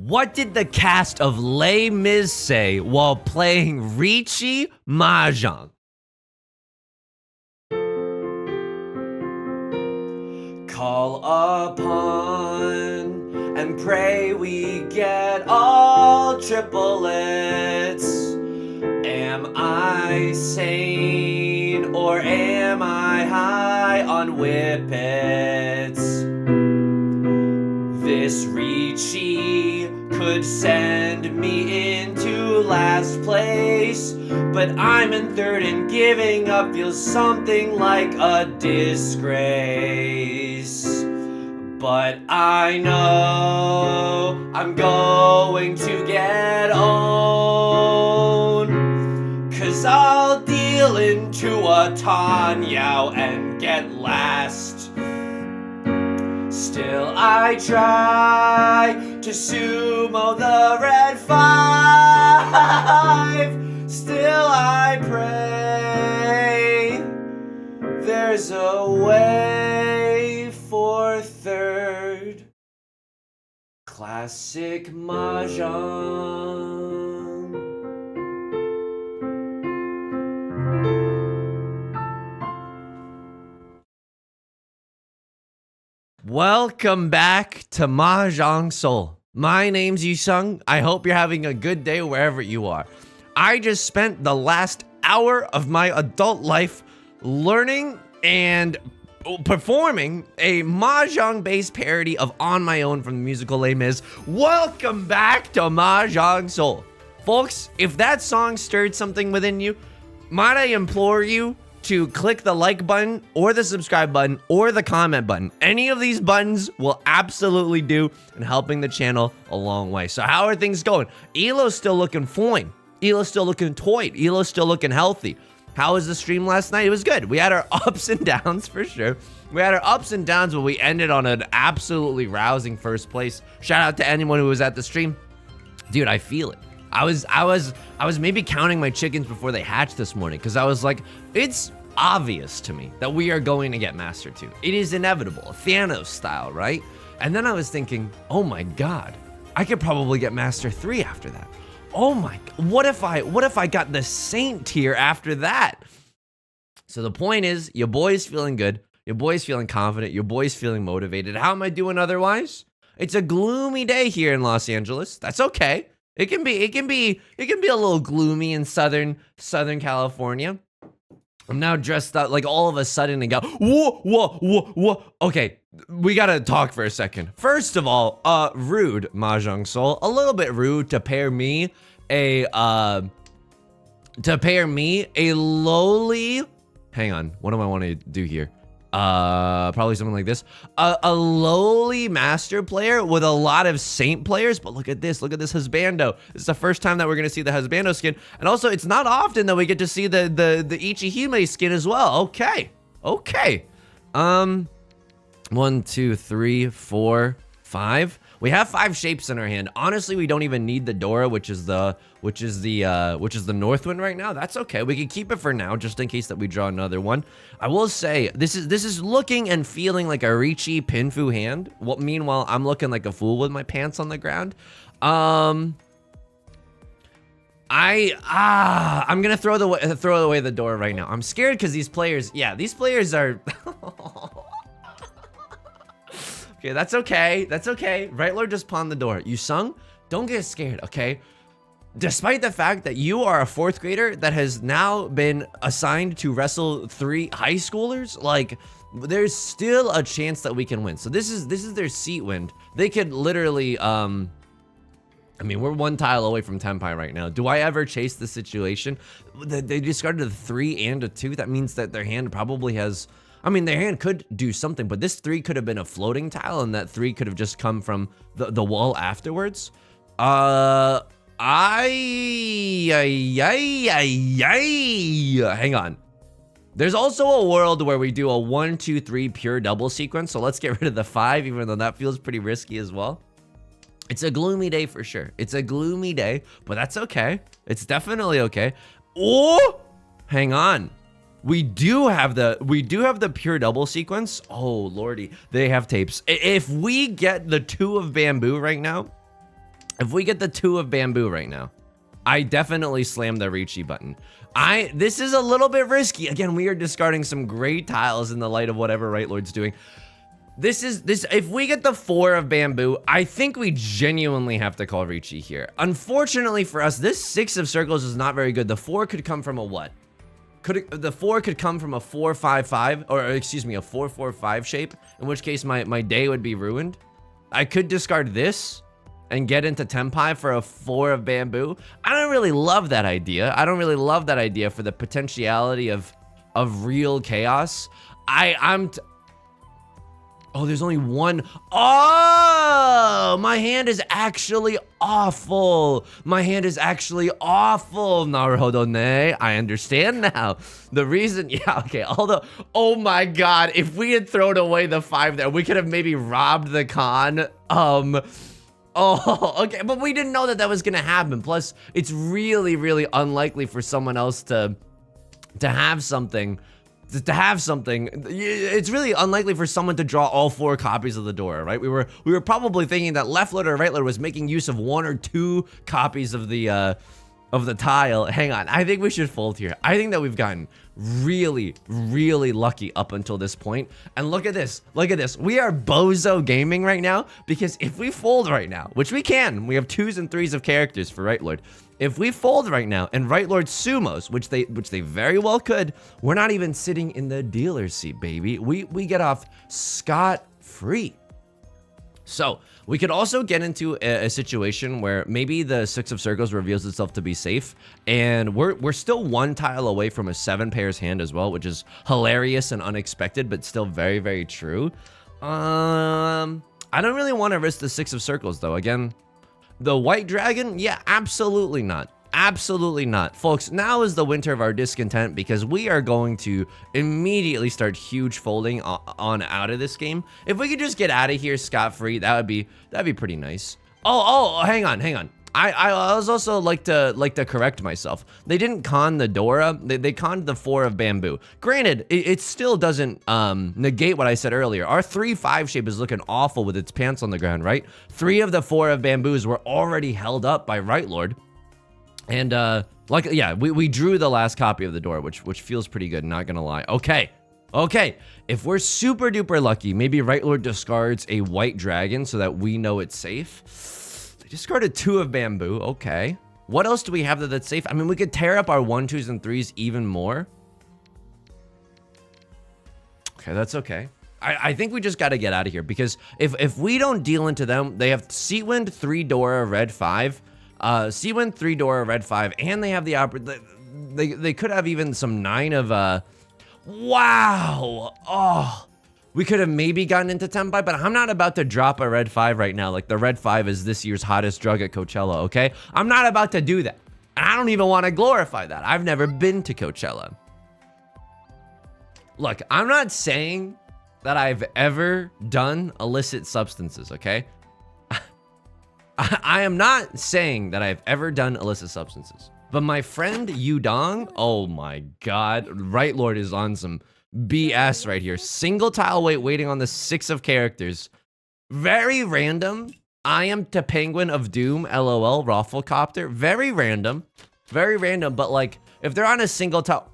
What did the cast of Les Mis say while playing Riichi Mahjong? Call upon and pray we get all triplets. Am I sane or am I high on whippets? This Riichi could send me into last place, but I'm in third and giving up feels something like a disgrace. But I know I'm going to get owned, 'cause I'll deal into a Tanyao and get last. Still I try to sumo the red 5. Still I pray there's a way for third. Classic Mahjong. Welcome back to Mahjong Soul. My name's Yusong. I hope you're having a good day wherever you are. I just spent the last hour of my adult life learning and performing a Mahjong-based parody of On My Own from the musical Les Mis. Welcome back to Mahjong Soul. Folks, if that song stirred something within you, might I implore you to click the like button or the subscribe button or the comment button. Any of these buttons will absolutely do in helping the channel a long way. So how are things going? Elo's still looking fine. Elo's still looking toit. Elo's still looking healthy. How was the stream last night? It was good. We had our ups and downs for sure. We had our ups and downs, but we ended on an absolutely rousing first place. Shout out to anyone who was at the stream. Dude, I feel it. I was maybe counting my chickens before they hatched this morning, because I was like, it's obvious to me that we are going to get Master 2. It is inevitable, Thanos style, right? And then I was thinking, oh my God, I could probably get Master 3 after that. Oh my, what if I got the Saint tier after that? So the point is, your boy's feeling good, your boy's feeling confident, your boy's feeling motivated. How am I doing otherwise? It's a gloomy day here in Los Angeles. That's okay. It can be a little gloomy in Southern California. I'm now dressed up like all of a sudden and go, whoa. Okay, we gotta talk for a second. First of all, rude, Mahjong Soul. A little bit rude to pair me a lowly, hang on, what do I want to do here? Probably something like this. A lowly master player with a lot of saint players, but look at this husbando. This is the first time that we're gonna see the husbando skin, and also it's not often that we get to see the Ichihime skin as well. Okay. 1, 2, 3, 4, 5. We have 5 shapes in our hand. Honestly, we don't even need the Dora, which is the north wind right now. That's okay. We can keep it for now, just in case that we draw another one. I will say this is looking and feeling like a Riichi Pinfu hand. Meanwhile, I'm looking like a fool with my pants on the ground. I'm gonna throw away the Dora right now. I'm scared because these players are. Okay, that's okay. Right Lord just pawned the door. Yusong, don't get scared, okay? Despite the fact that you are a 4th grader that has now been assigned to wrestle 3 high schoolers, like, there's still a chance that we can win. So this is their seat wind. They could literally, I mean, we're 1 tile away from Tenpai right now. Do I ever chase the situation? They discarded a 3 and a 2. That means that their hand probably has, I mean, their hand could do something, but this 3 could have been a floating tile, and that 3 could have just come from the wall afterwards. Hang on. There's also a world where we do a 1, 2, 3 pure double sequence, so let's get rid of the 5, even though that feels pretty risky as well. It's a gloomy day for sure. It's a gloomy day, but that's okay. It's definitely okay. Oh, hang on. We do have the pure double sequence. Oh lordy, they have tapes. If we get the 2 of bamboo right now, If we get the 2 of bamboo right now, I definitely slam the Riichi button. This is a little bit risky. Again, we are discarding some great tiles in the light of whatever Right Lord's doing. If we get the 4 of bamboo, I think we genuinely have to call Riichi here. Unfortunately for us, this 6 of circles is not very good. The 4 could come from a what? The 4 could come from a 4-5-5, or excuse me, a 4-4-5 shape, in which case my day would be ruined. I could discard this and get into Tenpai for a 4 of bamboo. I don't really love that idea. I don't really love that idea for the potentiality of real chaos. Oh, there's only one. Oh, my hand is actually awful. My hand is actually awful. Naruhodo ne. I understand now. The reason, yeah, okay. Although, oh my God, if we had thrown away the 5 there, we could have maybe robbed the con. Oh, okay, but we didn't know that was gonna happen. Plus, it's really, really unlikely for someone else to have something. It's really unlikely for someone to draw all 4 copies of the door, right? We were probably thinking that left lord or right lord was making use of 1 or 2 copies of the tile. Hang on, I think we should fold here. I think that we've gotten really, really lucky up until this point. And look at this, we are bozo gaming right now, because if we fold right now, which we can, we have 2s and 3s of characters for right lord. If we fold right now and right lord sumos, which they very well could, we're not even sitting in the dealer's seat, baby. We get off scot-free. So we could also get into a situation where maybe the 6 of circles reveals itself to be safe, and we're still 1 tile away from a 7 pairs hand as well, which is hilarious and unexpected, but still very, very true. I don't really want to risk the 6 of circles though. Again, the white dragon, yeah, absolutely not. Absolutely not. Folks, now is the winter of our discontent, because we are going to immediately start huge folding on out of this game. If we could just get out of here scot-free, that'd be pretty nice. Oh, hang on. I was also like to correct myself. They didn't con the Dora, they conned the 4 of bamboo. Granted, it still doesn't negate what I said earlier. Our 3-5 shape is looking awful with its pants on the ground, right? 3 of the 4 of bamboos were already held up by right lord. And we drew the last copy of the door, which feels pretty good, not gonna lie. Okay. If we're super duper lucky, maybe right lord discards a white dragon so that we know it's safe. They discarded 2 of bamboo. Okay. What else do we have that's safe? I mean, we could tear up our 1, 2s, and 3s even more. Okay, that's okay. I think we just got to get out of here, because if we don't deal into them, they have Seawind, 3 Dora, red 5. Seawind, 3 Dora, red 5, and they have the they could have even some 9 of wow. Oh, we could have maybe gotten into Tenpai, but I'm not about to drop a red 5 right now. Like, the red 5 is this year's hottest drug at Coachella, okay? I'm not about to do that. And I don't even want to glorify that. I've never been to Coachella. Look, I'm not saying that I've ever done illicit substances, okay? I am not saying that I've ever done illicit substances. But my friend Yudong, oh my God, right lord is on some BS right here. Single tile waiting on the 6 of characters. Very random. I am to Penguin of Doom, LOL, Rafflecopter. Very random, but like, if they're on a single tile.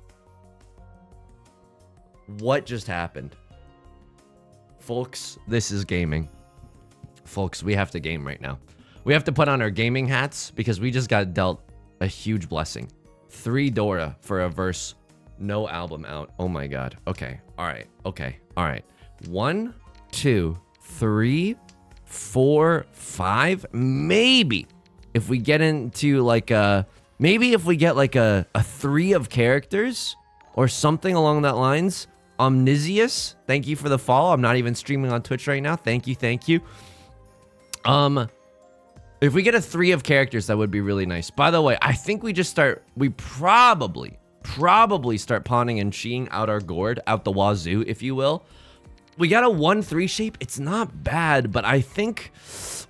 What just happened? Folks, this is gaming. Folks, we have to game right now. We have to put on our gaming hats, because we just got dealt a huge blessing. 3 Dora for a verse. No album out. Oh my God. Okay. All right. 1, 2, 3, 4, 5. Maybe if we get into like maybe if we get like a 3 of characters or something along that lines. Omnisius, thank you for the follow. I'm not even streaming on Twitch right now. Thank you. If we get a 3 of characters, that would be really nice. By the way, I think we probably start pawning and cheating out our gourd, out the wazoo, if you will. We got a 1-3 shape. It's not bad, but I think,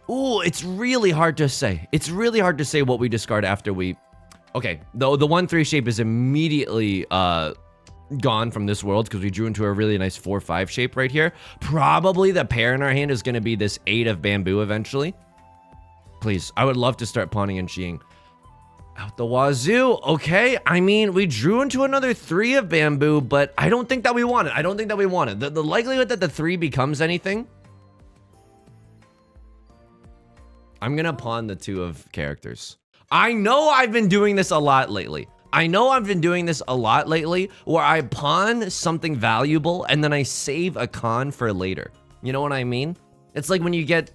it's really hard to say. It's really hard to say what we discard after we, okay, the 1-3 shape is immediately gone from this world, because we drew into a really nice 4-5 shape right here. Probably the pair in our hand is going to be this 8 of bamboo eventually. Please. I would love to start pawning and cheating. Out the wazoo. Okay. I mean, we drew into another 3 of bamboo, but I don't think that we want it. I don't think that we want it. The likelihood that the 3 becomes anything. I'm going to pawn the 2 of characters. I know I've been doing this a lot lately. Where I pawn something valuable and then I save a con for later. You know what I mean? It's like when you get,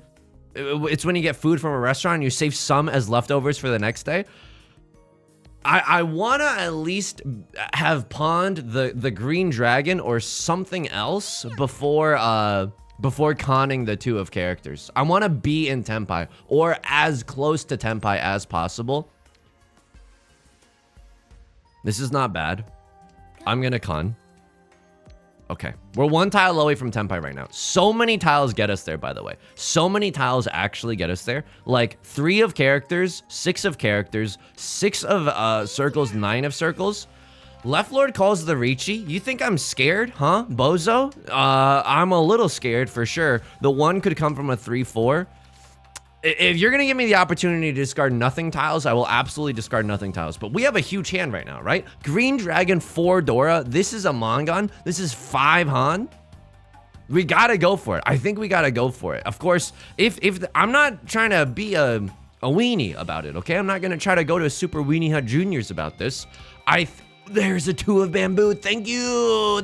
when you get food from a restaurant and you save some as leftovers for the next day. I want to at least have pawned the green dragon or something else before conning the 2 of characters. I want to be in Tenpai or as close to Tenpai as possible. This is not bad. I'm gonna con. Okay, we're 1 tile away from Tenpai right now. So many tiles get us there, by the way. So many tiles actually get us there. Like 3 of characters, 6 of characters, 6 of circles, 9 of circles. Left Lord calls the Riichi. You think I'm scared, huh, bozo? I'm a little scared for sure. The 1 could come from a 3-4. If you're gonna give me the opportunity to discard nothing tiles, I will absolutely discard nothing tiles. But we have a huge hand right now, right? Green Dragon, 4 Dora. This is a Mangan. This is 5 Han. We gotta go for it. I think we gotta go for it. Of course, if I'm not trying to be a weenie about it, okay? I'm not gonna try to go to Super Weenie Hut Juniors about this. There's a 2 of bamboo. Thank you.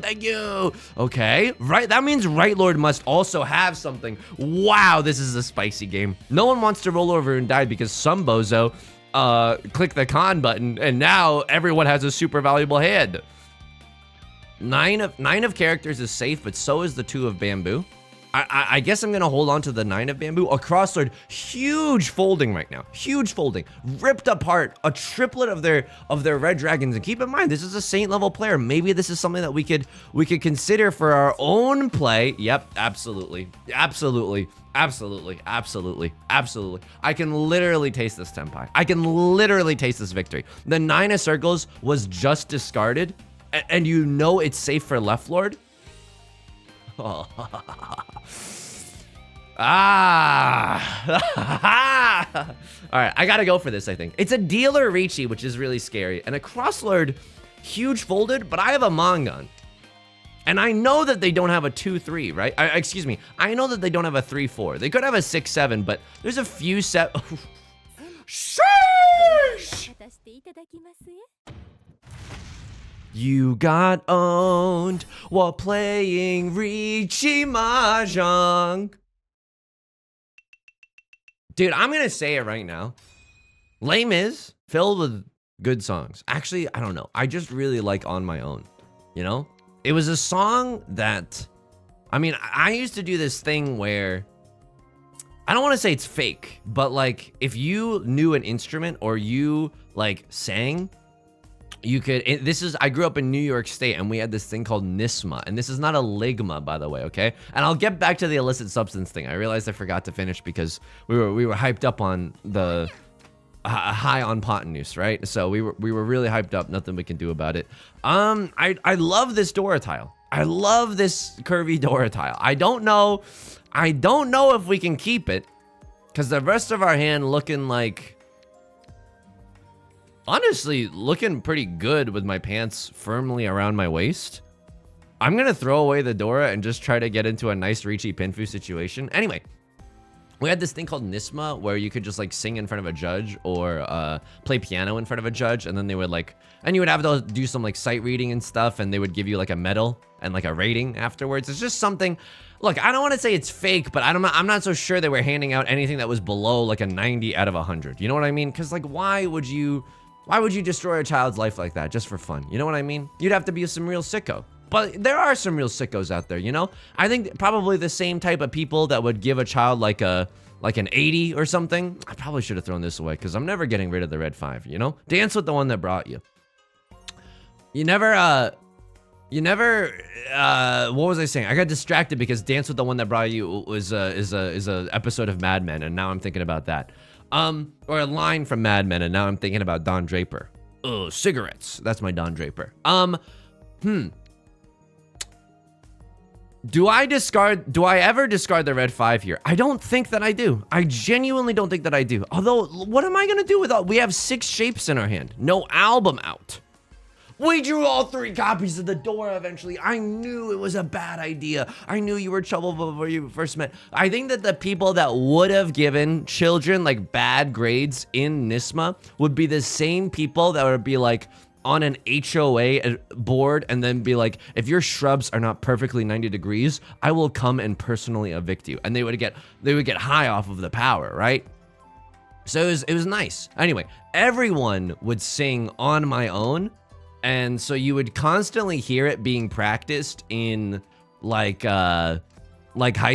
Okay, right. That means Right Lord must also have something. Wow, this is a spicy game. No one wants to roll over and die because some bozo clicked the con button and now everyone has a super valuable hand. 9 of characters is safe, but so is the 2 of bamboo. I guess I'm gonna hold on to the 9 of bamboo. A crosslord, huge folding right now. Huge folding, ripped apart a triplet of their red dragons. And keep in mind, this is a Saint level player. Maybe this is something that we could consider for our own play. Yep, absolutely. I can literally taste this Tenpai. I can literally taste this victory. The 9 of circles was just discarded, and you know it's safe for Left Lord. Oh. All right, I gotta go for this. I think it's a dealer Riichi, which is really scary, and a crosslord, huge folded. But I have a Mangan, and I know that they don't have a 2-3, right? Excuse me, I know that they don't have a 3-4. They could have a 6-7, but there's a few set. Sheesh! You got owned while playing Riichi Mahjong. Dude, I'm gonna say it right now. Les Mis, filled with good songs. Actually, I don't know. I just really like On My Own, you know? It was a song that, I mean, I used to do this thing where, I don't want to say it's fake, but like, if you knew an instrument or you like sang, you could, I grew up in New York State and we had this thing called Nisma, and this is not a ligma, by the way, okay? And I'll get back to the illicit substance thing. I realized I forgot to finish because we were hyped up on the high on Potenuse, right? So we were really hyped up, nothing we can do about it. I love this Dora tile. I love this curvy Dora tile. I don't know if we can keep it because the rest of our hand looking like, honestly, looking pretty good with my pants firmly around my waist. I'm gonna throw away the Dora and just try to get into a nice Riichi Pinfu situation. Anyway, we had this thing called Nisma where you could just like sing in front of a judge or play piano in front of a judge, and then they would like, and you would have to do some like sight reading and stuff, and they would give you like a medal and like a rating afterwards. It's just something. Look, I don't want to say it's fake, but I'm not so sure they were handing out anything that was below like a 90 out of 100. You know what I mean? Because like, why would you destroy a child's life like that just for fun? You know what I mean? You'd have to be some real sicko. But there are some real sickos out there, you know? I think probably the same type of people that would give a child like an 80 or something. I probably should have thrown this away because I'm never getting rid of the red 5, you know? Dance with the one that brought you. You never, what was I saying? I got distracted because Dance with the One That Brought You is a episode of Mad Men, and now I'm thinking about that. Or a line from Mad Men, and now I'm thinking about Don Draper. Oh, cigarettes. That's my Don Draper. Do I ever discard the red 5 here? I don't think that I do. I genuinely don't think that I do. Although, what am I gonna do with all, we have 6 shapes in our hand. No album out. We drew all 3 copies of the door eventually. I knew it was a bad idea. I knew you were trouble before you first met. I think that the people that would have given children like bad grades in NISMA would be the same people that would be like on an HOA board and then be like, if your shrubs are not perfectly 90 degrees, I will come and personally evict you. And they would get high off of the power, right? So it was nice. Anyway, everyone would sing On My Own. And so you would constantly hear it being practiced in like high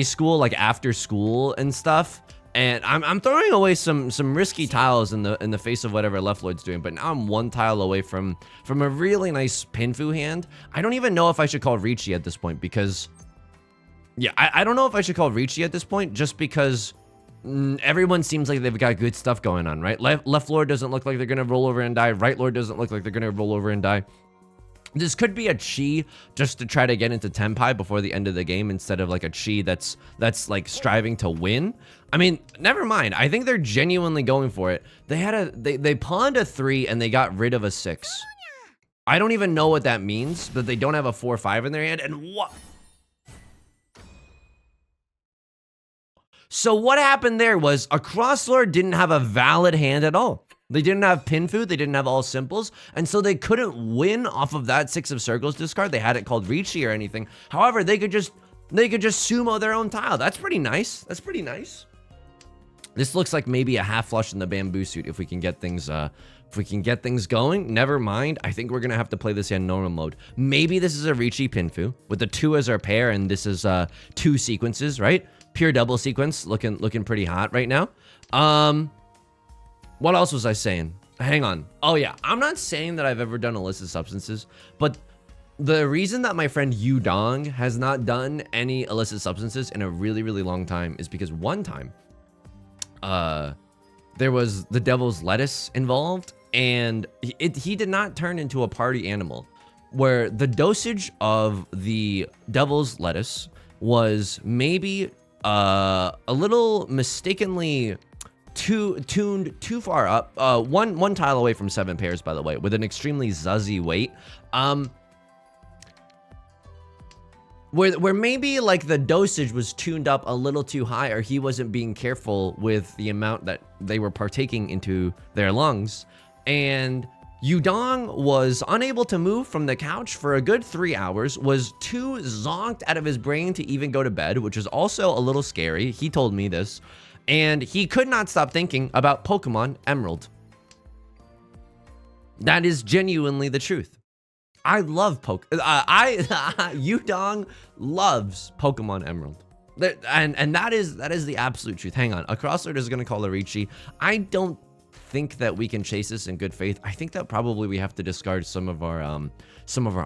school, like after school and stuff. And I'm throwing away some risky tiles in the face of whatever Left Lord's doing, but now I'm 1 tile away from a really nice Pinfu hand. I don't even know if I should call Riichi at this point because, yeah, I don't know if I should call Riichi at this point just because everyone seems like they've got good stuff going on, right? Left Lord doesn't look like they're gonna roll over and die. Right Lord doesn't look like they're gonna roll over and die. This could be a chi just to try to get into Tenpai before the end of the game instead of like a chi that's like striving to win. I mean, never mind. I think they're genuinely going for it. They pawned a 3 and they got rid of a 6. I don't even know what that means, that they don't have a 4-5 in their hand. And what? So what happened there was a Crosslord didn't have a valid hand at all. They didn't have Pinfu, they didn't have all simples, and so they couldn't win off of that 6 of circles discard. They had it called Riichi or anything. However, they could just sumo their own tile. That's pretty nice. That's pretty nice. This looks like maybe a half flush in the bamboo suit if we can get things going. Never mind. I think we're gonna have to play this in normal mode. Maybe this is a Riichi Pinfu with the 2 as our pair, and this is 2 sequences, right? Pure double sequence, looking pretty hot right now. What else was I saying? Hang on. Oh yeah, I'm not saying that I've ever done illicit substances, but the reason that my friend Yu Dong has not done any illicit substances in a really, really long time is because one time, there was the devil's lettuce involved, and he did not turn into a party animal, where the dosage of the devil's lettuce was maybe a little mistakenly tuned too far up. One tile away from 7 pairs, by the way, with an extremely zuzzy weight. Where maybe like the dosage was tuned up a little too high, or he wasn't being careful with the amount that they were partaking into their lungs, and Yudong was unable to move from the couch for a good 3 hours, was too zonked out of his brain to even go to bed, which is also a little scary. He told me this. And he could not stop thinking about Pokemon Emerald. That is genuinely the truth. I love Yudong loves Pokemon Emerald. And that is the absolute truth. Hang on, a Crosslord is gonna call a Riichi. I don't think that we can chase this in good faith. I think that probably we have to discard some of our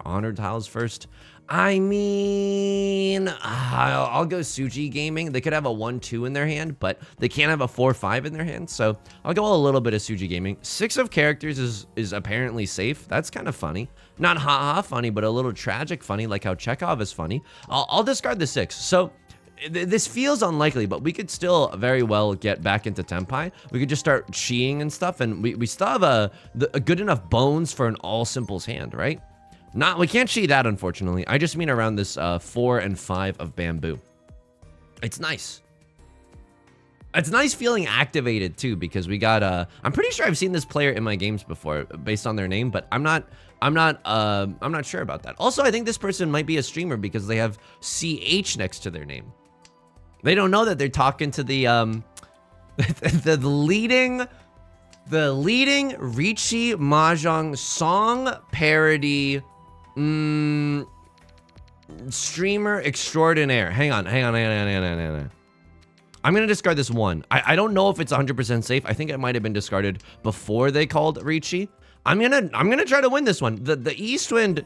honored tiles first. I mean, I'll go Suji Gaming. They could have a 1-2 in their hand, but they can't have a 4-5 in their hand. So I'll go a little bit of Suji Gaming. 6 of characters is apparently safe. That's kind of funny. Not ha-ha funny, but a little tragic funny, like how Chekhov is funny. I'll discard the 6. So this feels unlikely, but we could still very well get back into Tenpai. We could just start chiing and stuff, and we still have a good enough bones for an all simples hand, right? We can't chi that, unfortunately. I just mean around this 4 and 5 of bamboo. It's nice. It's nice feeling activated too, because we got I'm pretty sure I've seen this player in my games before based on their name, but I'm not sure about that. Also, I think this person might be a streamer because they have CH next to their name. They don't know that they're talking to the the leading Riichi Mahjong song parody streamer extraordinaire. Hang on. I'm gonna discard this 1. I don't know if it's 100% safe. I think it might have been discarded before they called Riichi. I'm gonna try to win this one. The East Wind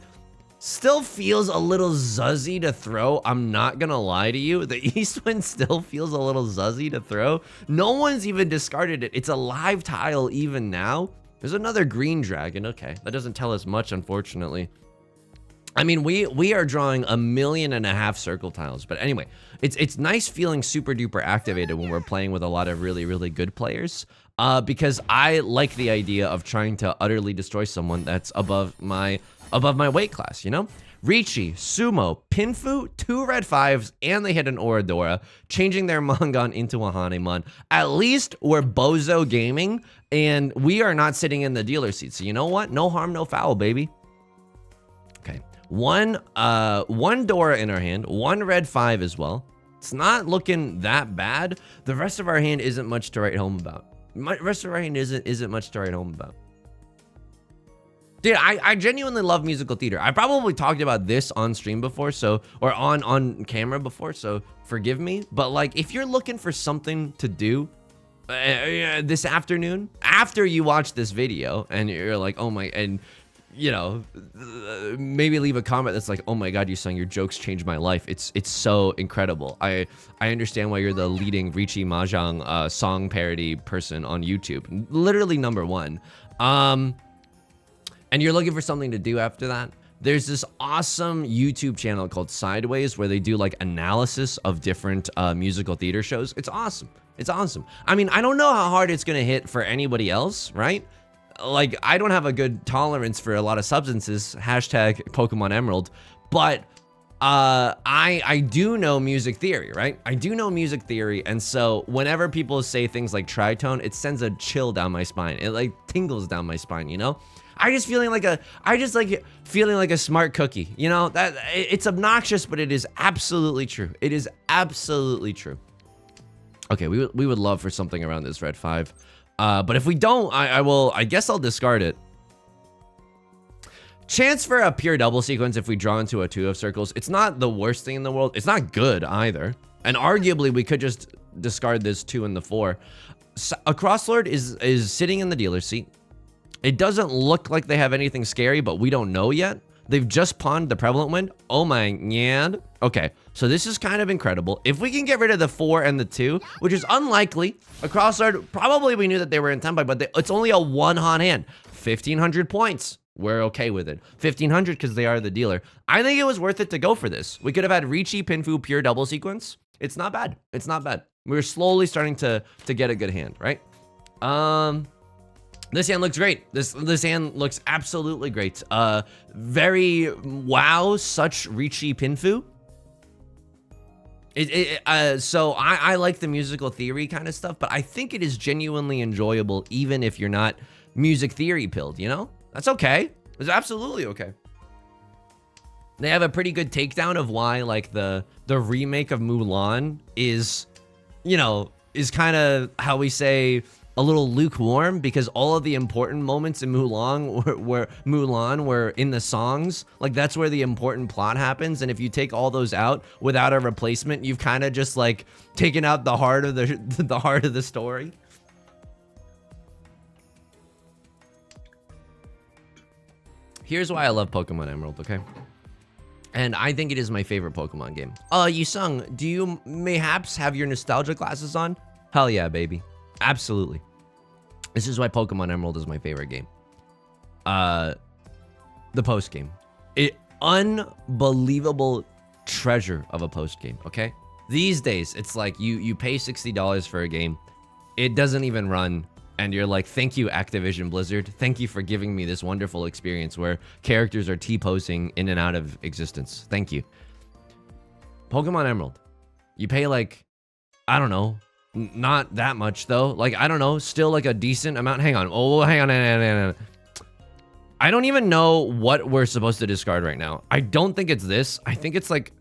still feels a little zuzzy to throw. I'm not gonna lie to you. The East Wind still feels a little zuzzy to throw. No one's even discarded it. It's a live tile even now. There's another green dragon. Okay, that doesn't tell us much, unfortunately. I mean, we are drawing 1.5 million circle tiles, but anyway, it's nice feeling super duper activated when we're playing with a lot of really good players, because I like the idea of trying to utterly destroy someone that's above my weight class, you know? Riichi, Sumo, Pinfu, 2 red 5s, and they hit an Oradora, changing their Mangon into a Hanemon. At least we're Bozo gaming, and we are not sitting in the dealer seat. So you know what? No harm, no foul, baby. Okay. One Dora in our hand, 1 red 5 as well. It's not looking that bad. The rest of our hand isn't much to write home about. The rest of our hand isn't much to write home about. Dude, I genuinely love musical theater. I probably talked about this on stream before, so, or on camera before, so forgive me. But like, if you're looking for something to do this afternoon, after you watch this video, and you're like, oh my, and you know, maybe leave a comment that's like, oh my god, Yusong, your jokes changed my life. It's so incredible. I understand why you're the leading Riichi Mahjong song parody person on YouTube. Literally #1. And you're looking for something to do after that, there's this awesome YouTube channel called Sideways where they do like analysis of different musical theater shows. It's awesome. It's awesome. I mean, I don't know how hard it's gonna hit for anybody else, right? Like, I don't have a good tolerance for a lot of substances, hashtag Pokemon Emerald, but I do know music theory, right? I do know music theory, and so whenever people say things like tritone, it sends a chill down my spine. It like tingles down my spine, you know? I just like feeling like a smart cookie, you know? That it's obnoxious, but it is absolutely true. It is absolutely true. Okay, we would love for something around this red 5. But if we don't, I guess I'll discard it. Chance for a pure double sequence if we draw into a 2 of circles. It's not the worst thing in the world. It's not good either. And arguably, we could just discard this 2 and the 4. So, a Crosslord is sitting in the dealer seat. It doesn't look like they have anything scary, but we don't know yet. They've just pawned the Prevalent Wind. Oh my god. Okay, so this is kind of incredible. If we can get rid of the 4 and the 2, which is unlikely, a Crosslord, probably we knew that they were in Tenpai, but it's only a 1 hot hand. 1,500 points. We're okay with it. 1,500 because they are the dealer. I think it was worth it to go for this. We could have had Riichi, Pinfu, pure double sequence. It's not bad. It's not bad. We're slowly starting to get a good hand, right? This hand looks great. This hand looks absolutely great. Very wow, such Riichi Pinfu. So I like the musical theory kind of stuff, but I think it is genuinely enjoyable even if you're not music theory pilled, you know? That's okay. It's absolutely okay. They have a pretty good takedown of why like the remake of Mulan is, you know, is kind of how we say a little lukewarm, because all of the important moments in Mulan were in the songs. Like that's where the important plot happens, and if you take all those out without a replacement, you've kind of just like taken out the heart of the heart of the story. Here's why I love Pokemon Emerald, okay? And I think it is my favorite Pokemon game. Yusong, do you mayhaps have your nostalgia glasses on? Hell yeah, baby. Absolutely. This is why Pokemon Emerald is my favorite game. The post game. Unbelievable treasure of a post game, okay? These days, it's like you pay $60 for a game. It doesn't even run. And you're like, thank you, Activision Blizzard. Thank you for giving me this wonderful experience where characters are T-posing in and out of existence. Thank you. Pokemon Emerald. You pay like, I don't know, not that much though. Like, I don't know, still like a decent amount. Hang on. Oh, hang on. I don't even know what we're supposed to discard right now. I don't think it's this. I think it's like,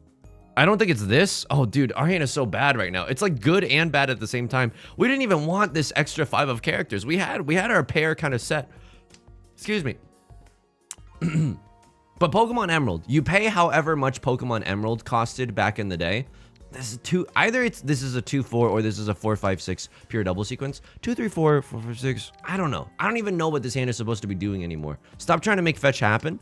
I don't think it's this. Oh, dude, our hand is so bad right now. It's like good and bad at the same time. We didn't even want this extra 5 of characters. We had our pair kind of set. Excuse me. But Pokemon Emerald, you pay however much Pokemon Emerald costed back in the day. This is this is a 2-4 or this is a 4-5-6 pure double sequence. 2-3-4, 4-5-6. I don't know. I don't even know what this hand is supposed to be doing anymore. Stop trying to make fetch happen.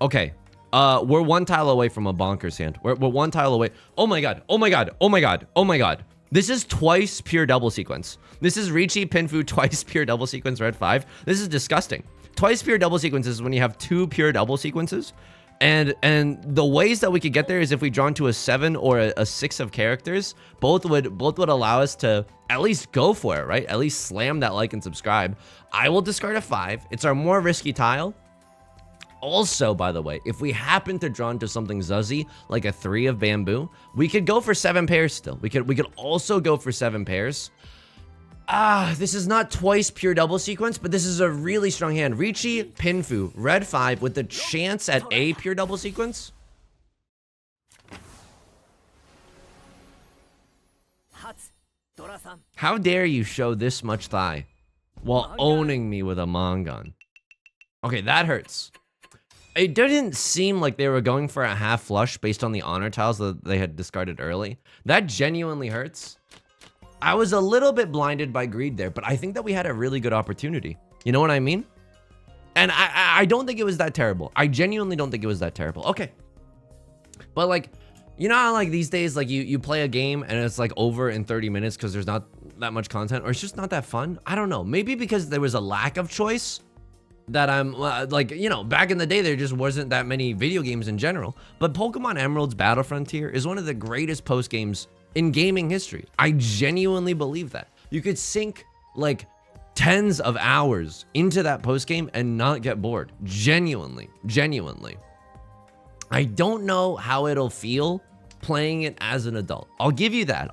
Okay, we're 1 tile away from a bonkers hand. We're 1 tile away. Oh my god, oh my god, oh my god, oh my god. This is twice pure double sequence. This is Riichi Pinfu twice pure double sequence red 5. This is disgusting. Twice pure double sequences when you have 2 pure double sequences. And the ways that we could get there is if we draw into a 7 or a 6 of characters. Both would allow us to at least go for it, right? At least slam that like and subscribe. I will discard a 5. It's our more risky tile. Also, by the way, if we happen to draw into something zuzzy, like a 3 of bamboo, we could go for 7 pairs still. We could also go for 7 pairs. This is not twice pure double sequence, but this is a really strong hand. Riichi Pinfu, red 5 with the chance at a pure double sequence. How dare you show this much thigh while owning me with a Mangan? Okay, that hurts. It didn't seem like they were going for a half flush based on the honor tiles that they had discarded early. That genuinely hurts. I was a little bit blinded by greed there, but I think that we had a really good opportunity. You know what I mean? And I don't think it was that terrible. I genuinely don't think it was that terrible. Okay. But like, you know how like these days, like you play a game and it's like over in 30 minutes because there's not that much content, or it's just not that fun? I don't know. Maybe because there was a lack of choice that I'm like, you know, back in the day, there just wasn't that many video games in general. But Pokemon Emerald's Battle Frontier is one of the greatest post games in gaming history. I genuinely believe that. You could sink like tens of hours into that post game and not get bored. Genuinely. I don't know how it'll feel playing it as an adult. I'll give you that.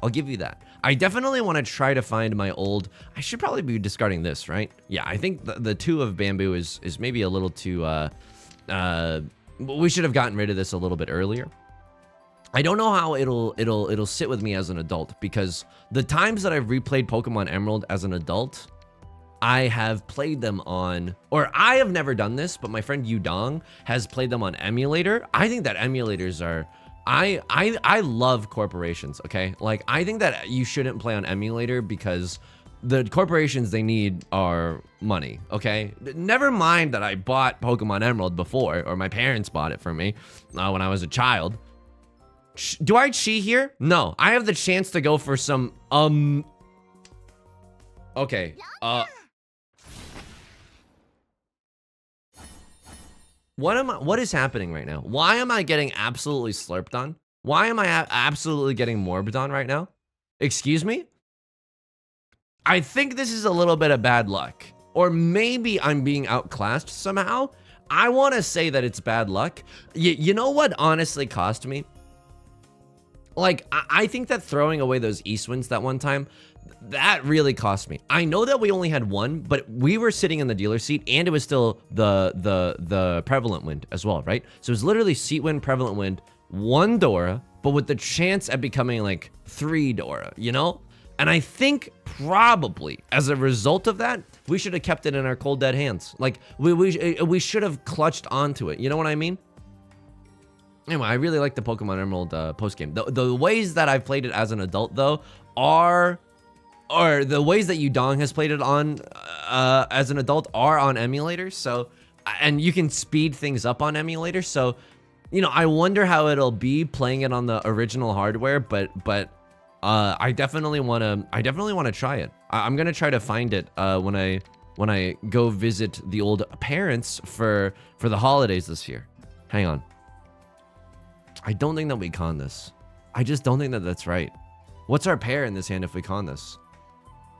I definitely want to try to find my old... I should probably be discarding this, right? Yeah, I think the 2 of bamboo is maybe a little too... we should have gotten rid of this a little bit earlier. I don't know how it'll sit with me as an adult, because the times that I've replayed Pokemon Emerald as an adult, I have played them on, or I have never done this, but my friend Yudong has played them on emulator. I think that emulators are... I love corporations, okay? Like, I think that you shouldn't play on emulator because the corporations they need are money, okay? Never mind that I bought Pokemon Emerald before, or my parents bought it for me when I was a child. Do I cheat here? No, I have the chance to go for some, okay, what is happening right now? Why am I getting absolutely slurped on? Why am I absolutely getting morbid on right now? Excuse me? I think this is a little bit of bad luck. Or maybe I'm being outclassed somehow. I want to say that it's bad luck. You know what honestly cost me? Like, I think that throwing away those East Winds that one time, that really cost me. I know that we only had 1, but we were sitting in the dealer seat and it was still the prevalent wind as well, right? So it was literally seat wind, prevalent wind, 1 Dora, but with the chance at becoming like 3 Dora, you know? And I think probably as a result of that, we should have kept it in our cold dead hands. Like we should have clutched onto it. You know what I mean? Anyway, I really like the Pokemon Emerald post game. The ways that I've played it as an adult though are the ways that Yudong has played it on as an adult are on emulators. So, and you can speed things up on emulators. So, you know, I wonder how it'll be playing it on the original hardware. But I definitely want to try it. I'm gonna try to find it when I go visit the old parents for the holidays this year. Hang on. I don't think that we con this. I just don't think that that's right. What's our pair in this hand if we con this?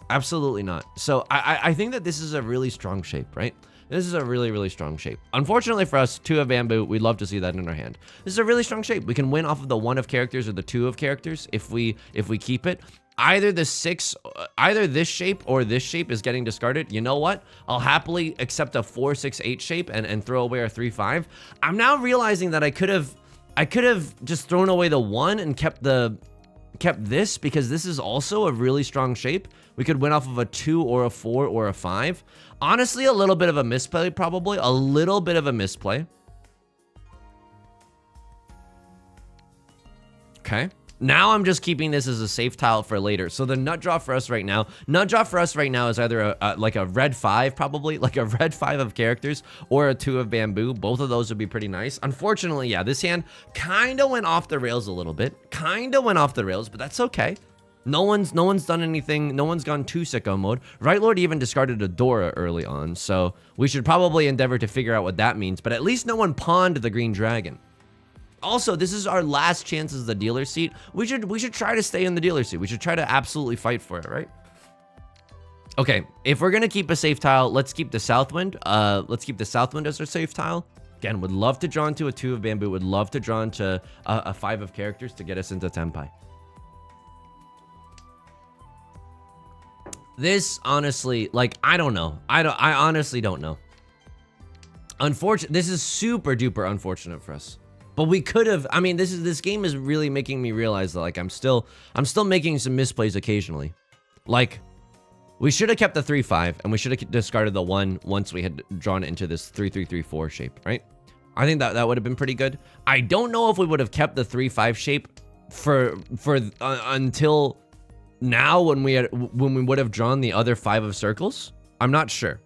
Absolutely not. So I think that this is a really strong shape, right? This is a really, really strong shape. Unfortunately for us, 2 of bamboo, we'd love to see that in our hand. This is a really strong shape. We can win off of the 1 of characters or the 2 of characters if we keep it. Either this shape or this shape is getting discarded. You know what? I'll happily accept a 4, 6, 8 shape and throw away our 3, 5. I'm now realizing that I could have just thrown away the 1 and kept this, because this is also a really strong shape. We could win off of a 2 or a 4 or a 5. Honestly, a little bit of a misplay, probably. A little bit of a misplay. Okay. Now I'm just keeping this as a safe tile for later. So the nut draw for us right now is either like a red 5, probably like a red 5 of characters, or a 2 of bamboo. Both of those would be pretty nice. Unfortunately, yeah, this hand kind of went off the rails a little bit. But that's okay. No one's done anything. No one's gone too sicko mode. Right Lord even discarded a Dora early on, so we should probably endeavor to figure out what that means. But at least no one pawned the green dragon. Also, this is our last chance as the dealer seat. We should try to stay in the dealer seat. We should try to absolutely fight for it, right? Okay, if we're gonna keep a safe tile, let's keep the Southwind. Let's keep the Southwind as our safe tile. Again, would love to draw into a 2 of bamboo. Would love to draw into a 5 of characters to get us into Tenpai. This honestly, like, I don't know. I honestly don't know. Unfortunate. This is super duper unfortunate for us. But we could have. I mean, this game is really making me realize that, like, I'm still making some misplays occasionally. Like, we should have kept the 3-5 and we should have discarded the 1 once we had drawn it into this 3-3-3-4 shape, right? I think that would have been pretty good. I don't know if we would have kept the 3-5 shape for until now when we would have drawn the other 5 of circles. I'm not sure.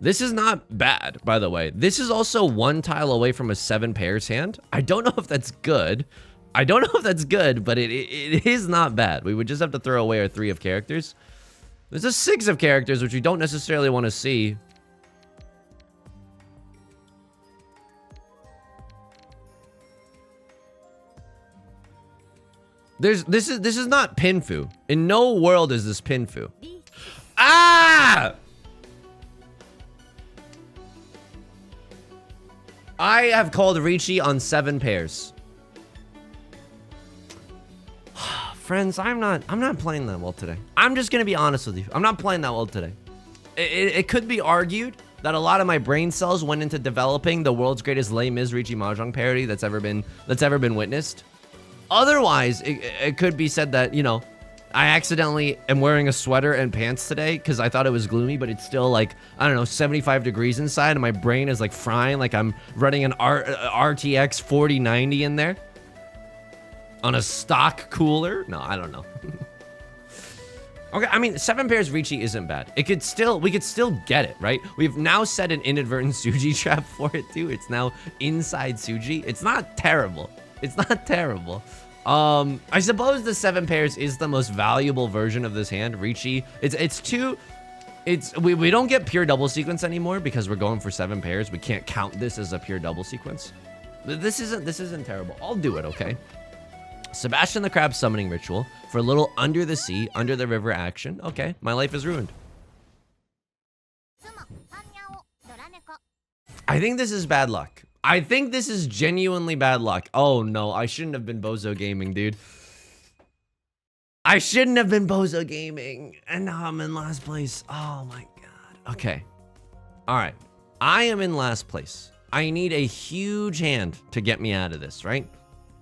This is not bad, by the way. This is also 1 tile away from a 7 pairs hand. I don't know if that's good. But it is not bad. We would just have to throw away our 3 of characters. There's a 6 of characters, which we don't necessarily want to see. This is not Pinfu. In no world is this Pinfu. Ah! I have called Riichi on 7 pairs. Friends, I'm not playing that well today. I'm just gonna be honest with you. I'm not playing that well today. It could be argued that a lot of my brain cells went into developing the world's greatest Les Mis Riichi Mahjong parody that's ever been witnessed. Otherwise, it could be said that, you know, I accidentally am wearing a sweater and pants today because I thought it was gloomy, but it's still like, I don't know, 75 degrees inside and my brain is like frying like I'm running an RTX 4090 in there on a stock cooler. No, I don't know. Okay, I mean, 7 pairs Riichi isn't bad. We could still get it, right? We've now set an inadvertent Suji trap for it too. It's now inside Suji. It's not terrible. I suppose the 7 pairs is the most valuable version of this hand. Riichi, we don't get pure double sequence anymore because we're going for 7 pairs. We can't count this as a pure double sequence. This isn't terrible. I'll do it, okay? Sebastian the Crab summoning ritual for a little under the sea, under the river action. Okay, my life is ruined. I think this is bad luck. I think this is genuinely bad luck. Oh no, I shouldn't have been Bozo Gaming, dude. I shouldn't have been Bozo Gaming. And now I'm in last place. Oh my god. Okay. Alright. I am in last place. I need a huge hand to get me out of this, right?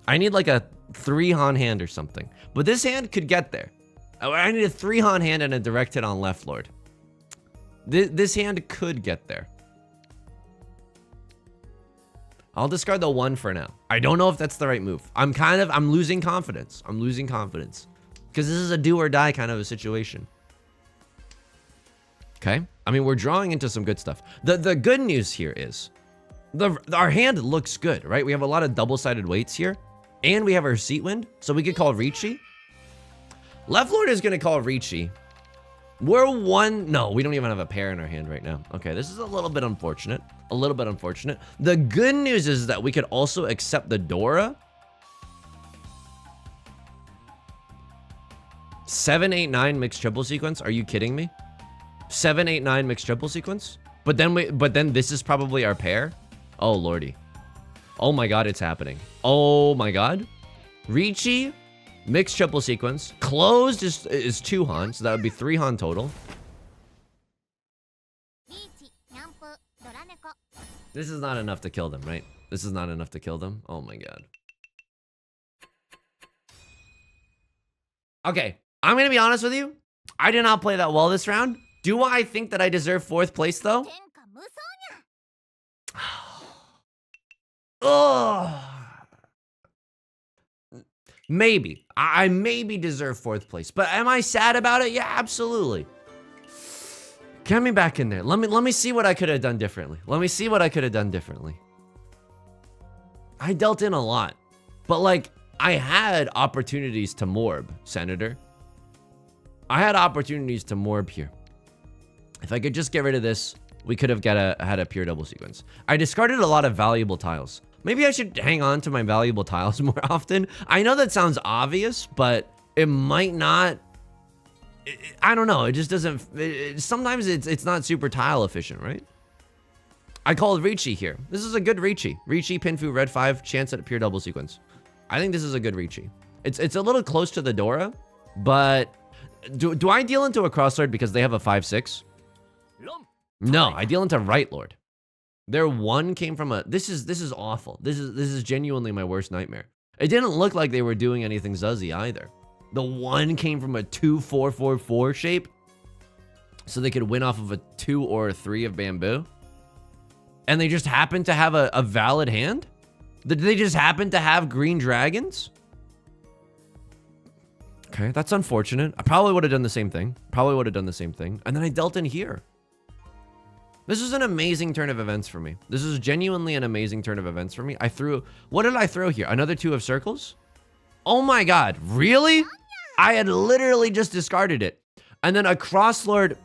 I need like a 3-Han hand or something. But this hand could get there. I need a 3-Han hand and a direct hit on left lord. This hand could get there. I'll discard the 1 for now. I don't know if that's the right move. I'm losing confidence. Because this is a do or die kind of a situation. Okay. I mean, we're drawing into some good stuff. The good news here is our hand looks good, right? We have a lot of double-sided weights here. And we have our seat wind. So we could call Riichi. Left lord is going to call Riichi. We're 1. No, we don't even have a pair in our hand right now. Okay, this is a little bit unfortunate. The good news is that we could also accept the Dora. 7-8-9 mixed triple sequence. Are you kidding me? 7-8-9 mixed triple sequence. But then this is probably our pair. Oh lordy. Oh my god, it's happening. Oh my god. Riichi, mixed triple sequence. Closed is 2 Han, so that would be 3 Han total. This is not enough to kill them, right? This is not enough to kill them. Oh my god. Okay, I'm gonna be honest with you. I did not play that well this round. Do I think that I deserve 4th place though? Oh. Maybe. I maybe deserve 4th place, but am I sad about it? Yeah, absolutely. Get me back in there. Let me see what I could have done differently. I dealt in a lot, but like, I had opportunities to morb, Senator. I had opportunities to morb here. If I could just get rid of this, we could have had a pure double sequence. I discarded a lot of valuable tiles. Maybe I should hang on to my valuable tiles more often. I know that sounds obvious, but it might not. I don't know. It just doesn't. Sometimes it's not super tile efficient, right? I called Riichi here. This is a good Riichi. Riichi, Pinfu, red 5, chance at a pure double sequence. I think this is a good Riichi. It's a little close to the Dora, but do I deal into a Crosslord because they have a 5/6? No, I deal into Right Lord. Their 1 came from a. This is awful. This is genuinely my worst nightmare. It didn't look like they were doing anything zuzzy either. The 1 came from a 2-4-4-4 shape, so they could win off of a 2 or a 3 of bamboo. And they just happened to have a valid hand? Did they just happen to have green dragons? Okay, that's unfortunate. I probably would have done the same thing. And then I dealt in here. This is an amazing turn of events for me. This is genuinely an amazing turn of events for me. What did I throw here? Another 2 of circles? Oh my god, really? I had literally just discarded it. And then a Crosslord.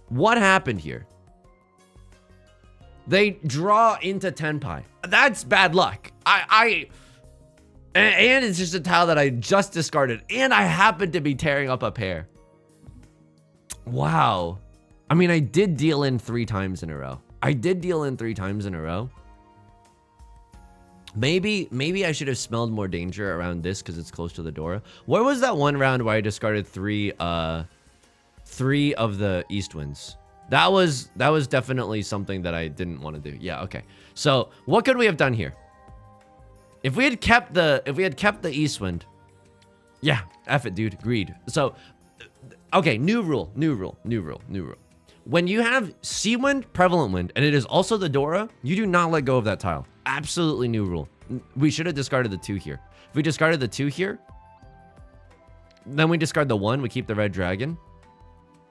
What happened here? They draw into Tenpai. That's bad luck. And it's just a tile that I just discarded. And I happened to be tearing up a pair. Wow. I mean, I did deal in 3 times in a row. Maybe I should have smelled more danger around this because it's close to the Dora. Where was that one round where I discarded 3 of the East Winds? That was definitely something that I didn't want to do. Yeah, okay. So what could we have done here? If we had kept the East Wind, yeah, F it, dude. Agreed. So, okay, new rule. When you have Sea Wind, Prevalent Wind, and it is also the Dora, you do not let go of that tile. Absolutely new rule. We should have discarded the 2 here. If we discarded the 2 here, then we discard the 1. We keep the red dragon.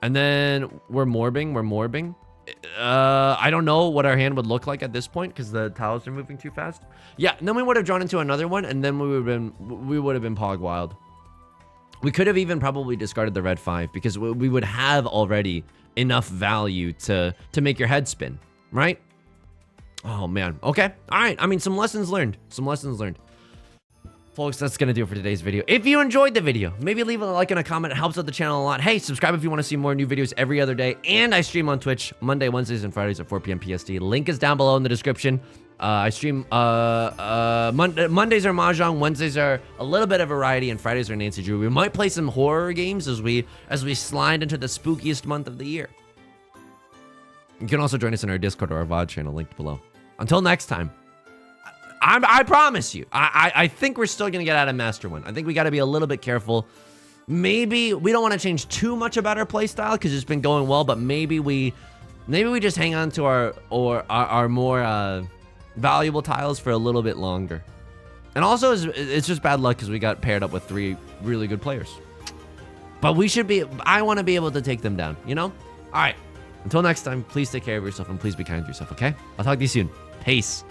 And then we're morbing. I don't know what our hand would look like at this point because the tiles are moving too fast. Yeah, and then we would have drawn into another one, and then we would have been pog wild. We could have even probably discarded the red 5 because we would have already enough value to make your head spin, right? Oh man. Okay. All right. I mean, some lessons learned. Folks, that's going to do it for today's video. If you enjoyed the video, maybe leave a like and a comment. It helps out the channel a lot. Hey, subscribe if you want to see more new videos every other day. And I stream on Twitch Monday, Wednesdays, and Fridays at 4 p.m. PST. Link is down below in the description. I stream Mondays are Mahjong, Wednesdays are a little bit of variety, and Fridays are Nancy Drew. We might play some horror games as we slide into the spookiest month of the year. You can also join us in our Discord or our VOD channel linked below. Until next time. I promise you, I think we're still gonna get out of Master 1. I think we gotta be a little bit careful. Maybe we don't want to change too much about our playstyle because it's been going well, but maybe we just hang on to our more valuable tiles for a little bit longer. And also, it's just bad luck because we got paired up with 3 really good players. But I want to be able to take them down, you know? All right. Until next time, please take care of yourself and please be kind to yourself, okay? I'll talk to you soon. Peace.